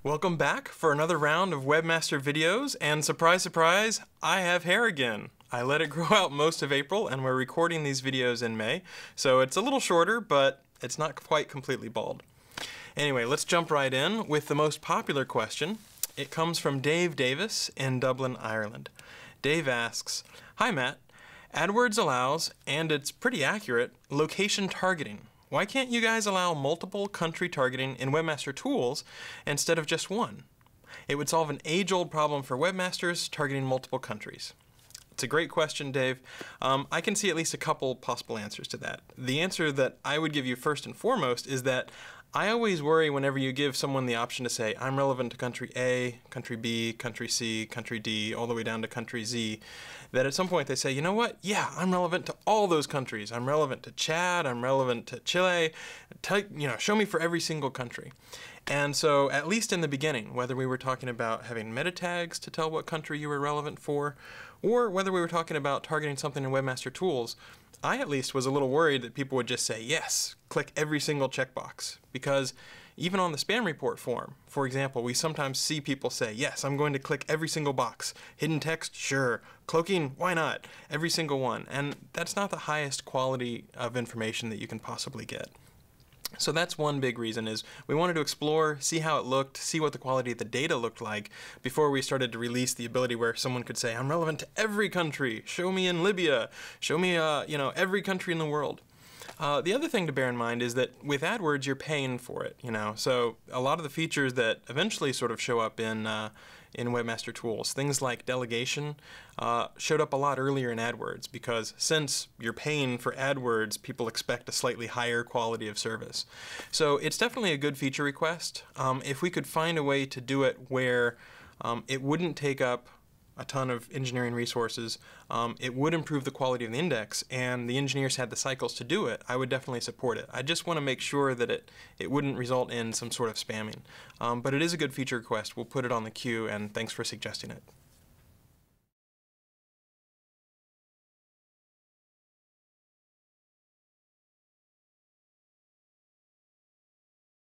Welcome back for another round of Webmaster videos, and surprise, surprise, I have hair again. I let it grow out most of April, and we're recording these videos in May, so it's a little shorter, but it's not quite completely bald. Anyway, let's jump right in with the most popular question. It comes from Dave Davis in Dublin, Ireland. Dave asks, "Hi Matt, AdWords allows, and it's pretty accurate, location targeting. Why can't you guys allow multiple country targeting in Webmaster Tools instead of just one? It would solve an age-old problem for webmasters targeting multiple countries." It's a great question, Dave. I can see at least a couple possible answers to that. The answer that I would give you first and foremost is that I always worry whenever you give someone the option to say, I'm relevant to country A, country B, country C, country D, all the way down to country Z, that at some point they say, you know what? Yeah, I'm relevant to all those countries. I'm relevant to Chad, I'm relevant to Chile, show me for every single country. And so, at least in the beginning, whether we were talking about having meta tags to tell what country you were relevant for, or whether we were talking about targeting something in Webmaster Tools, I at least was a little worried that people would just say, yes, click every single checkbox. Because even on the spam report form, for example, we sometimes see people say, yes, I'm going to click every single box. Hidden text? Sure. Cloaking? Why not? Every single one. And that's not the highest quality of information that you can possibly get. So that's one big reason, is we wanted to explore, see how it looked, see what the quality of the data looked like before we started to release the ability where someone could say, I'm relevant to every country, show me in Libya, show me every country in the world. The other thing to bear in mind is that with AdWords you're paying for it, so a lot of the features that eventually sort of show up in Webmaster Tools, things like delegation, showed up a lot earlier in AdWords, because since you're paying for AdWords, people expect a slightly higher quality of service. So it's definitely a good feature request. If we could find a way to do it where it wouldn't take up a ton of engineering resources, it would improve the quality of the index, and the engineers had the cycles to do it, I would definitely support it. I just want to make sure that it wouldn't result in some sort of spamming. But it is a good feature request. We'll put it on the queue, and thanks for suggesting it.